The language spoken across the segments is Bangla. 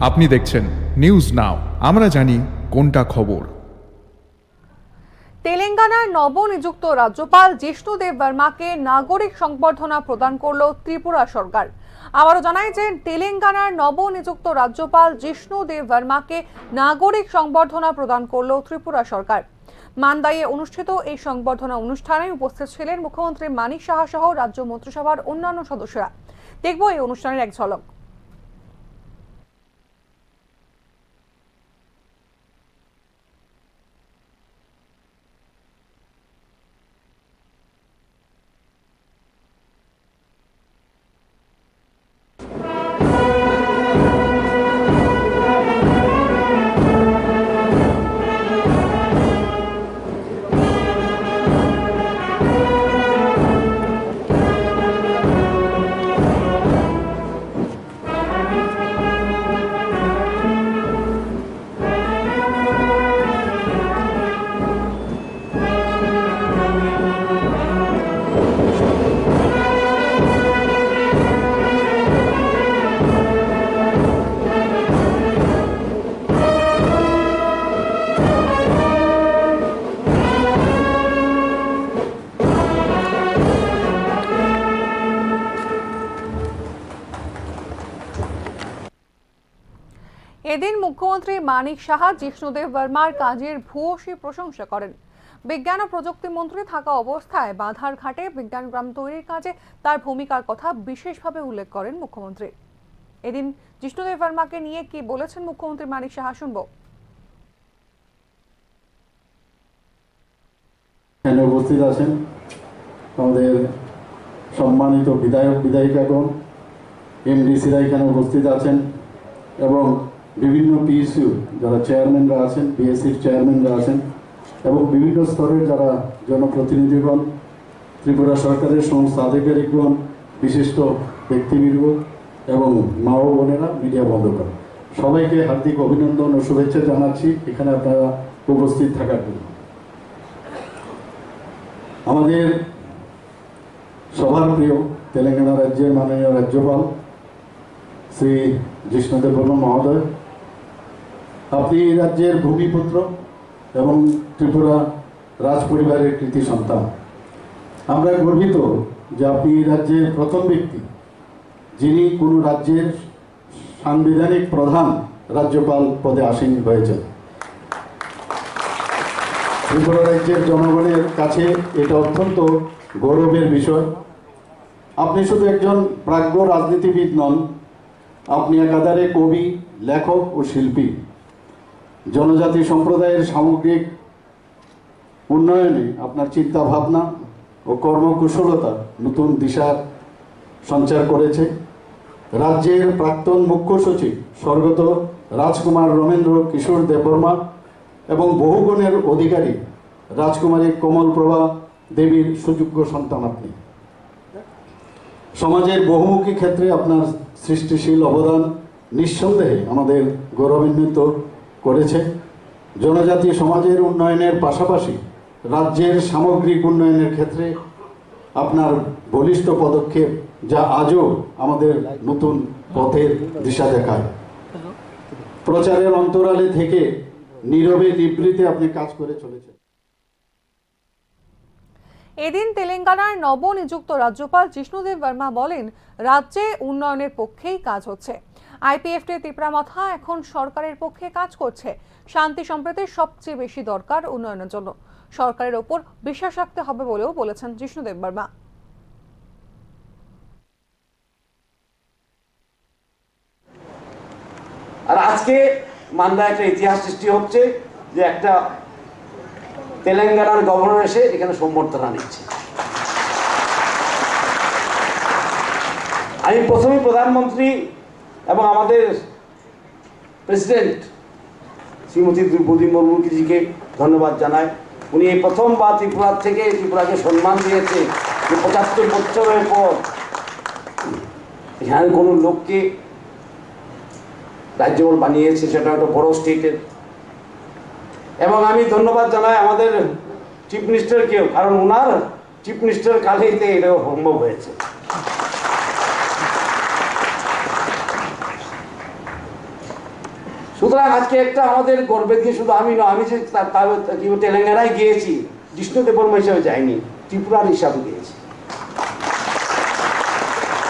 আপনি দেখছেন নিউজ নাও, আমরা জানি কোনটা খবর। তেলেঙ্গানার নবনিযুক্ত রাজ্যপাল জিষ্ণুদেব বর্মাকে নাগরিক সংবর্ধনা প্রদান করল ত্রিপুরা সরকার। আবারও জানাই যে তেলেঙ্গানার নবনিযুক্ত রাজ্যপাল জিষ্ণুদেব বর্মাকে নাগরিক সংবর্ধনা প্রদান করল ত্রিপুরা সরকার। মান্দাইয়ে অনুষ্ঠিত এই সংবর্ধনা অনুষ্ঠানে উপস্থিত ছিলেন মুখ্যমন্ত্রী মানিক সাহা সহ রাজ্য মন্ত্রিসভার অন্যান্য সদস্যরা। দেখব এই অনুষ্ঠানের এক ঝলক। এদিন মুখ্যমন্ত্রী মানিক সাহা জিষ্ণুদেব বর্মার কাজের ভূয়সী প্রশংসা করেন। বিজ্ঞান ও প্রযুক্তি মন্ত্রী থাকা অবস্থায় বাঁধার ঘাটে বিজ্ঞান গ্রাম তৈরির কাজে তার ভূমিকার কথা বিশেষভাবে উল্লেখ করেন মুখ্যমন্ত্রী। এদিন জিষ্ণুদেব বর্মাকে নিয়ে কি বলেছেন মুখ্যমন্ত্রী মানিক সাহা, শুনবো। এখানে উপস্থিত আছেন আমাদের সম্মানিত বিধায়ক বিধায়িকাগণ, এমডিসিরা এখানে উপস্থিত আছেন এবং বিভিন্ন পিএসইউ যারা চেয়ারম্যানরা আছেন, বিএসসির চেয়ারম্যানরা আছেন এবং বিভিন্ন স্তরের যারা জনপ্রতিনিধিগণ, ত্রিপুরা সরকারের সমস্ত আধিকারিকগণ, বিশিষ্ট ব্যক্তিবর্গ এবং মা ও বোনেরা, মিডিয়া বন্ধুগণ, সবাইকে হার্দিক অভিনন্দন ও শুভেচ্ছা জানাচ্ছি এখানে আপনারা উপস্থিত থাকার জন্য। আমাদের সবার প্রিয় তেলেঙ্গানা রাজ্যের মাননীয় রাজ্যপাল শ্রী জিষ্ণুদেব বর্মা মহোদয়, আপনি এই রাজ্যের ভূমিপুত্র এবং ত্রিপুরা রাজ পরিবারের কৃতি সন্তান। আমরা গর্বিত যে আপনি এই রাজ্যের প্রথম ব্যক্তি যিনি কোনো রাজ্যের সাংবিধানিক প্রধান রাজ্যপাল পদে আসীন হয়েছেন। ত্রিপুরা রাজ্যের জনগণের কাছে এটা অত্যন্ত গৌরবের বিষয়। আপনি শুধু একজন প্রাজ্ঞ রাজনীতিবিদ নন, আপনি একাধারে কবি, লেখক ও শিল্পী। জনজাতি সম্প্রদায়ের সামগ্রিক উন্নয়নে আপনার চিন্তা ভাবনা ও কর্মকুশলতা নতুন দিশা সঞ্চার করেছে। রাজ্যের প্রাক্তন মুখ্য সচিব স্বর্গত রাজকুমার রমেন্দ্র কিশোর দেববর্মা এবং বহুগুণের অধিকারী রাজকুমারী কমলপ্রভা দেবীর সুযোগ্য সন্তান আপনি। সমাজের বহুমুখী ক্ষেত্রে আপনার সৃষ্টিশীল অবদান নিঃসন্দেহে আমাদের গৌরবান্বিত করেছে। জনজাতি সমাজের উন্নয়নের পাশাপাশি রাজ্যের সামগ্রিক উন্নয়নের ক্ষেত্রে আপনার বলিষ্ঠ পদক্ষেপ যা আজও আমাদের নতুন পথের দিশা দেখায়। প্রচারের অন্তরালে থেকে নীরবে নিবৃত্তে আপনি কাজ করে চলেছেন। এদিন তেলেঙ্গানার নবনিযুক্ত রাজ্যপাল জিষ্ণুদেব বর্মা বলেন, রাজ্যে উন্নয়নের পক্ষেই কাজ হচ্ছে। আইপিএফটি ত্রিপুরামথা এখন সরকারের পক্ষে কাজ করছে। শান্তি সম্প্রীতির সবচেয়ে বেশি দরকার উন্নয়নের জন্য। সরকারের ওপর বিশ্বাস রাখতে হবে বলেও বলেছেন জিষ্ণুদেব বর্মা। আর আজকে মান্দায় একটা ইতিহাস সৃষ্টি হচ্ছে যে একটা তেলেঙ্গানার গভর্নর এসে এখানে সম্বর্ধনা নিচ্ছে। আমি প্রথমেই প্রধানমন্ত্রী এবং আমাদের প্রেসিডেন্ট শ্রীমতী দ্রৌপদী মুর্মুজিকে ধন্যবাদ জানাই। উনি এই প্রথমবার ত্রিপুরা থেকে ত্রিপুরাকে সম্মান দিয়েছে যে ৭৫ বছরের পর এখানে কোনো লোককে রাজ্যপাল বানিয়েছে, সেটা একটা বড় স্টেটের। এবং আমি ধন্যবাদ জানাই আমাদের চিফ মিনিস্টারকেও, কারণ ওনার চিফ মিনিস্টার কালেইতে এটা সম্ভব হয়েছে। সুতরাং আজকে একটা আমাদের গর্বের দিয়ে শুধু আমি নয়, আমি যে তেলেঙ্গানায় গিয়েছি জিষ্ণু দেববর্মা হিসাবে যাইনি, ত্রিপুরার হিসাবে গিয়েছি।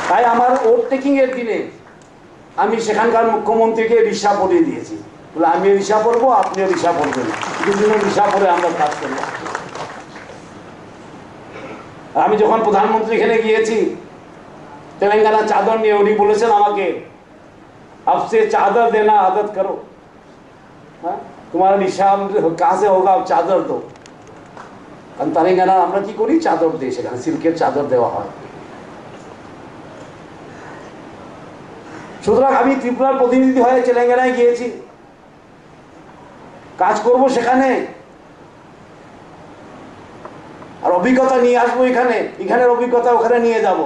তাই আমার ওট টেকিং এর দিনে আমি সেখানকার মুখ্যমন্ত্রীকে রিসা পরিয়ে দিয়েছি, বলে আমি রিসা পরবো, আপনিও রিসা পরবেন, দুজনে রিসা পরে আমরা কাজ করবো। আমি যখন প্রধানমন্ত্রী এখানে গিয়েছি তেলেঙ্গানা চাদর নিয়ে, উনি বলেছেন আমাকে আপসে চাদর দেনা আদত করো, হ্যাঁ তোমার নিশাব কাছে হোগা চাদর দো। কারণ তেলেঙ্গানা আমরা কি করি, চাদর দিই, সেখানে সিল্কের চাদর দেওয়া হয়। সুতরাং আমি ত্রিপুরার প্রতিনিধি হয়ে তেলেঙ্গানায় গিয়েছি, কাজ করব সেখানে, আর অভিজ্ঞতা নিয়ে আসবো এখানে, এখানের অভিজ্ঞতা ওখানে নিয়ে যাব।